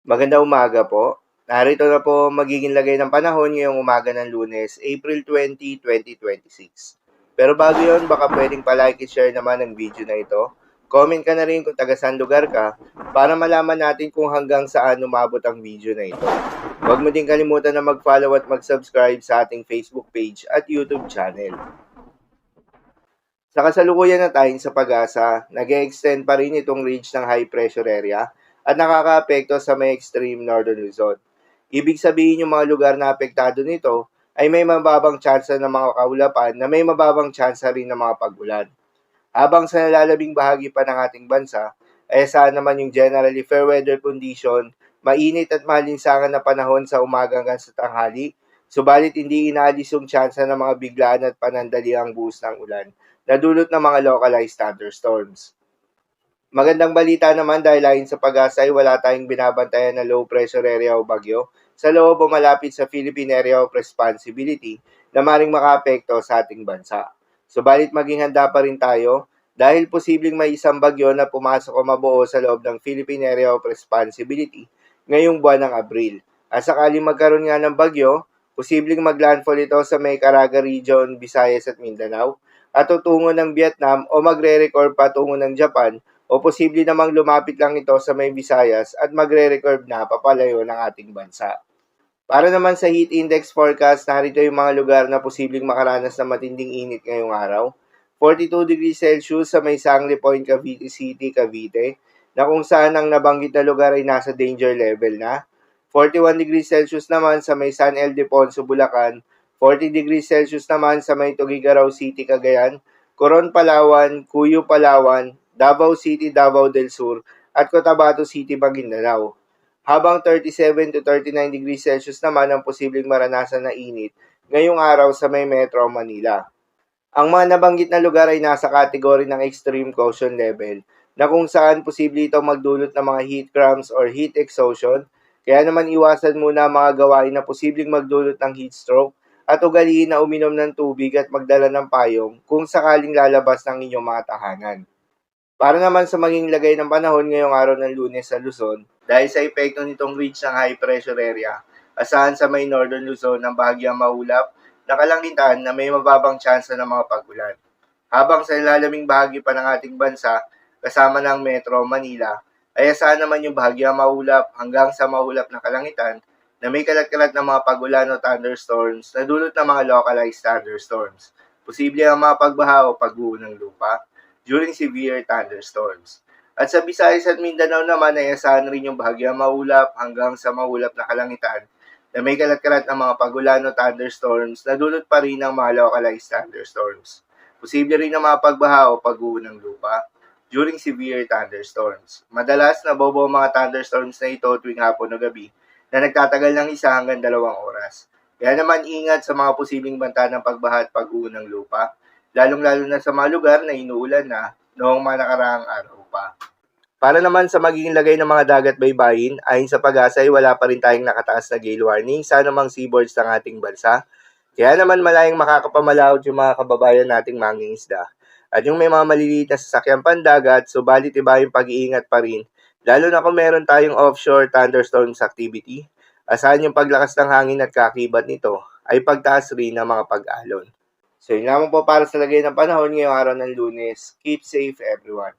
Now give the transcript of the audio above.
Magandang umaga po. Narito na po magiging lagay ng panahon ngayong umaga ng Lunes, April 20, 2026. Pero bago yon, baka pwedeng palike at share naman ang video na ito. Comment ka na rin kung taga saan lugar ka para malaman natin kung hanggang saan umabot ang video na ito. Huwag mo din kalimutan na mag-follow at mag-subscribe sa ating Facebook page at YouTube channel. Sa kasalukuyan na tayong sa pag-asa, nag-extend pa rin itong ridge ng high pressure area at nakakaapekto sa may extreme northern Luzon. Ibig sabihin yung mga lugar na apektado nito ay may mababang tsansa ng mga kaulapan na may mababang tsansa rin ng mga pag-ulan. Habang sa nalalabing bahagi pa ng ating bansa, ay saan naman yung generally fair weather condition, mainit at malinsangan na panahon sa umaga hanggang sa tanghali, subalit hindi inaalis yung tsansa ng mga biglaan at panandaliang buhos ng ulan na dulot ng mga localized thunderstorms. Magandang balita naman dahil ayon sa pag-asa ay wala tayong binabantayan na low pressure area o bagyo sa loob o malapit sa Philippine Area of Responsibility na maring makaapekto sa ating bansa. Subalit maging handa pa rin tayo dahil posibleng may isang bagyo na pumasok o mabuo sa loob ng Philippine Area of Responsibility ngayong buwan ng Abril. At sakaling magkaroon nga ng bagyo, posibleng maglandfall ito sa may Caraga Region, Visayas at Mindanao at tutungo ng Vietnam o magre-record patungo ng Japan o posible namang lumapit lang ito sa may Visayas at magre-record na papalayo ng ating bansa. Para naman sa heat index forecast, narito yung mga lugar na posibleng makaranas ng matinding init ngayong araw. 42 degrees Celsius sa may Sangley Point, Cavite City, Cavite, na kung saan ang nabanggit na lugar ay nasa danger level na. 41 degrees Celsius naman sa may San Ildefonso, Bulacan, 40 degrees Celsius naman sa may Tuguegarao City, Cagayan, Coron, Palawan, Cuyo, Palawan, Davao City, Davao del Sur, at Cotabato City, Maguindanao. Habang 37 to 39 degrees Celsius naman ang posibleng maranasan na init ngayong araw sa may Metro Manila. Ang mga nabanggit na lugar ay nasa kategory ng extreme caution level na kung saan posible itong magdulot ng mga heat cramps or heat exhaustion, kaya naman iwasan muna ang mga gawain na posibleng magdulot ng heat stroke at ugaliin na uminom ng tubig at magdala ng payong kung sakaling lalabas ng inyong mga tahanan. Para naman sa maging lagay ng panahon ngayong araw ng Lunes sa Luzon, dahil sa epekto nitong ridge ng high pressure area, asahan sa may northern Luzon ng bahagyang maulap na kalangitan na may mababang tsansa ng mga pag-ulan. Habang sa ilalaming bahagi pa ng ating bansa, kasama ng Metro Manila, ay asahan naman yung bahagyang maulap hanggang sa maulap na kalangitan na may kalat-kalat ng mga pag-ulan o thunderstorms na dulot ng mga localized thunderstorms. Posible ang mga pagbaha o pagguho ng lupa during severe thunderstorms. At sa Visayas at Mindanao naman ay asahan rin yung bahagyang maulap hanggang sa maulap na kalangitan na may kalat-kalat ng mga pag-ulan o thunderstorms na dulot pa rin ng mga localized thunderstorms. Posible rin ang mga pagbaha o pagguho ng lupa during severe thunderstorms. Madalas nabobo ang mga thunderstorms na ito tuwing hapon o gabi na nagtatagal ng 1 hanggang 2 oras. Kaya naman ingat sa mga posibleng banta ng pagbaha at pag-uho ng lupa, lalong-lalo na sa mga lugar na inuulan na noong mga nakaraang araw pa. Para naman sa magiging lagay ng mga dagat baybayin, ayon sa pag-asa ay wala pa rin tayong nakataas na gale warning sa anumang seaboards ng ating bansa. Kaya naman malayang makakapamalaot yung mga kababayan nating mangingisda. At yung may mga maliliit na sasakyang pandagat, subalit iba yung pag-iingat pa rin, lalo na kung meron tayong offshore thunderstorms activity, asahan yung paglakas ng hangin at kakibat nito ay pagtaas rin ng mga pag-alon. So yun lamang po para sa lagay ng panahon ngayong araw ng Lunes. Keep safe everyone.